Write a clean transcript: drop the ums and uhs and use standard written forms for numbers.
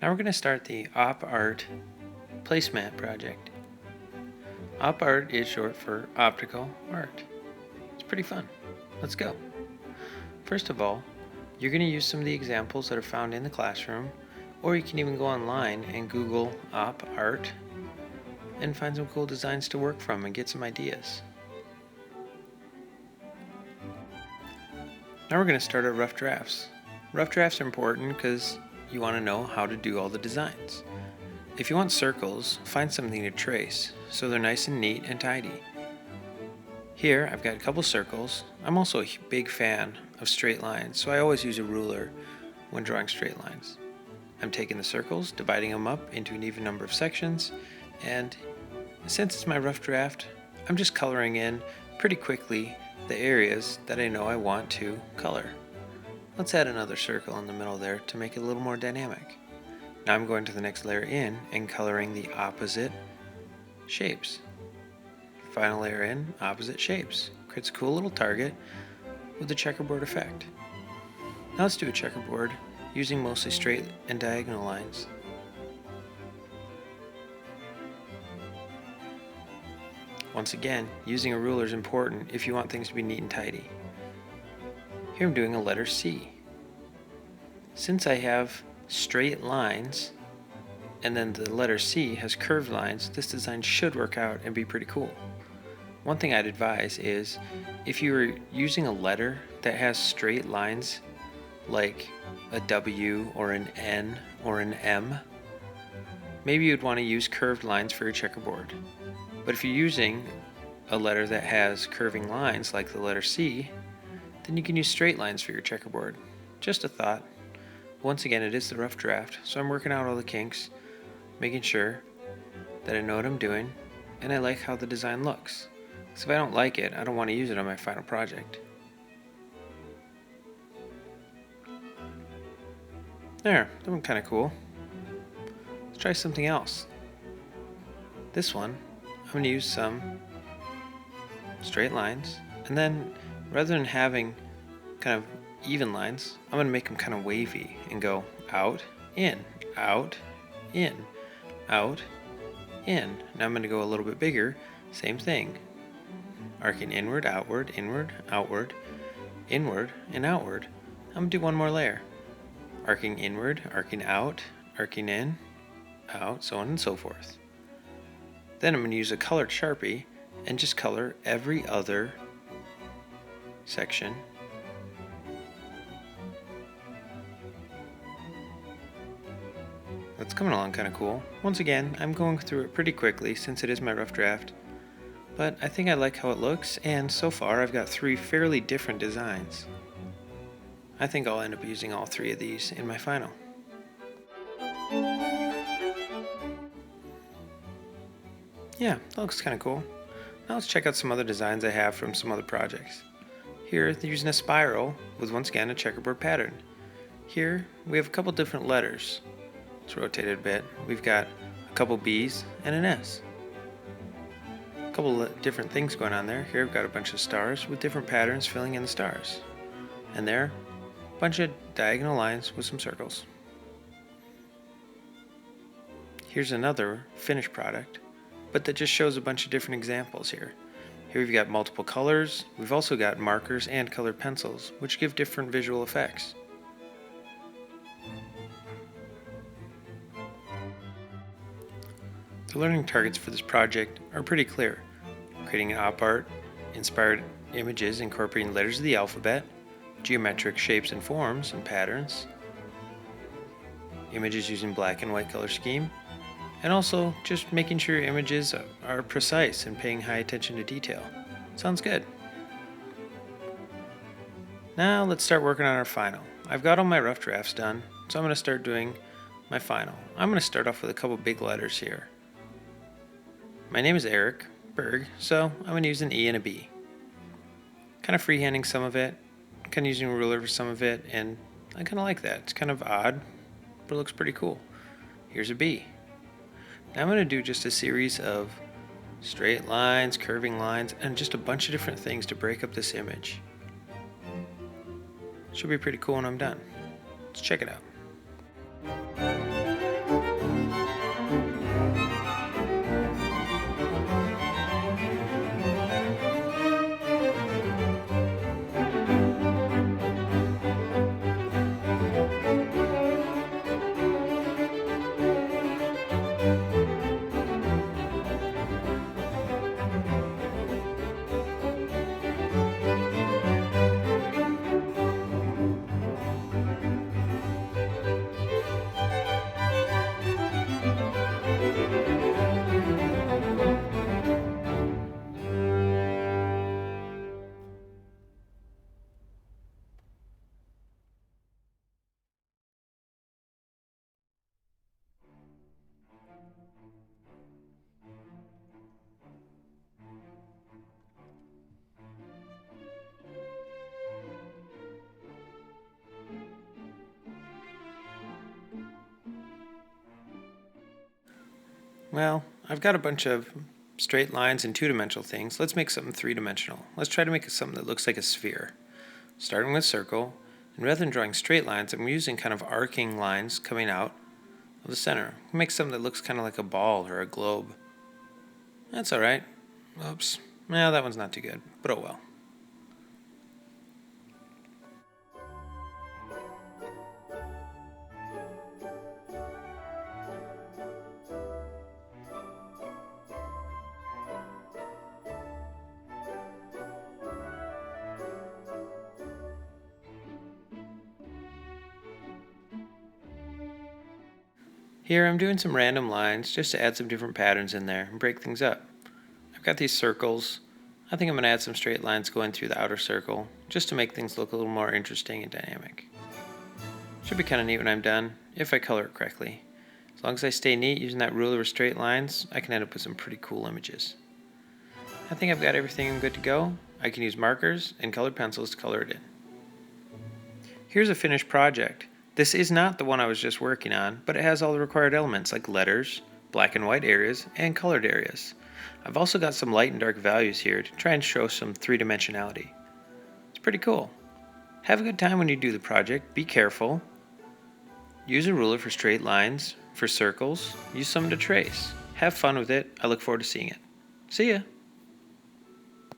Now we're going to start the Art Placemat project. Art is short for optical art. It's pretty fun. Let's go. First of all, you're going to use some of the examples that are found in the classroom, or you can even go online and Google Art and find some cool designs to work from and get some ideas. Now we're going to start our rough drafts. Rough drafts are important because you want to know how to do all the designs. If you want circles, find something to trace so they're nice and neat and tidy. Here I've got a couple circles. I'm also a big fan of straight lines, so I always use a ruler when drawing straight lines. I'm taking the circles, dividing them up into an even number of sections, and since it's my rough draft, I'm just coloring in pretty quickly the areas that I know I want to color. Let's add another circle in the middle there to make it a little more dynamic. Now I'm going to the next layer in and coloring the opposite shapes. Final layer in, opposite shapes. Creates a cool little target with a checkerboard effect. Now let's do a checkerboard using mostly straight and diagonal lines. Once again, using a ruler is important if you want things to be neat and tidy. Here I'm doing a letter C. Since I have straight lines and then the letter C has curved lines, this design should work out and be pretty cool. One thing I'd advise is if you were using a letter that has straight lines like a W or an N or an M, maybe you'd want to use curved lines for your checkerboard. But if you're using a letter that has curving lines like the letter C, then you can use straight lines for your checkerboard. Just a thought. Once again, it is the rough draft, so I'm working out all the kinks, making sure that I know what I'm doing, and I like how the design looks. Because if I don't like it, I don't want to use it on my final project. There, that one kind of cool. Let's try something else. This one, I'm going to use some straight lines, and then rather than having kind of even lines, I'm going to make them kind of wavy and go out, in, out, in, out, in. Now I'm going to go a little bit bigger, same thing. Arcing inward, outward, inward, and outward. I'm going to do one more layer. Arcing inward, arcing out, arcing in, out, so on and so forth. Then I'm going to use a colored Sharpie and just color every other section. That's coming along kind of cool. Once again, I'm going through it pretty quickly since it is my rough draft, but I think I like how it looks, and so far I've got 3 fairly different designs. I think I'll end up using all 3 of these in my final. Yeah, that looks kind of cool. Now let's check out some other designs I have from some other projects. Here, they're using a spiral with once again a checkerboard pattern. Here, we have a couple different letters. Let's rotate it a bit. We've got a couple B's and an S. A couple different things going on there. Here, I've got a bunch of stars with different patterns filling in the stars. And there, a bunch of diagonal lines with some circles. Here's another finished product, but that just shows a bunch of different examples here. Here we've got multiple colors. We've also got markers and colored pencils, which give different visual effects. The learning targets for this project are pretty clear. Creating an op art, inspired images incorporating letters of the alphabet, geometric shapes and forms and patterns, images using black and white color scheme, and also just making sure your images are precise and paying high attention to detail. Sounds good. Now let's start working on our final. I've got all my rough drafts done, so I'm going to start doing my final. I'm going to start off with a couple big letters here. My name is Eric Berg, so I'm going to use an E and a B. Kind of freehanding some of it, kind of using a ruler for some of it, and I kind of like that. It's kind of odd, but it looks pretty cool. Here's a B. Now I'm going to do just a series of straight lines, curving lines, and just a bunch of different things to break up this image. Should be pretty cool when I'm done. Let's check it out. Well, I've got a bunch of straight lines and two-dimensional things. Let's make something three-dimensional. Let's try to make something that looks like a sphere. Starting with circle, and rather than drawing straight lines, I'm using kind of arcing lines coming out of the center. Make something that looks kind of like a ball or a globe. That's alright. Oops. Well, that one's not too good, but oh well. Here I'm doing some random lines just to add some different patterns in there and break things up. I've got these circles. I think I'm going to add some straight lines going through the outer circle just to make things look a little more interesting and dynamic. Should be kind of neat when I'm done, if I color it correctly. As long as I stay neat using that ruler with straight lines, I can end up with some pretty cool images. I think I've got everything good to go. I can use markers and colored pencils to color it in. Here's a finished project. This is not the one I was just working on, but it has all the required elements like letters, black and white areas, and colored areas. I've also got some light and dark values here to try and show some three-dimensionality. It's pretty cool. Have a good time when you do the project. Be careful. Use a ruler for straight lines, for circles. Use some to trace. Have fun with it. I look forward to seeing it. See ya!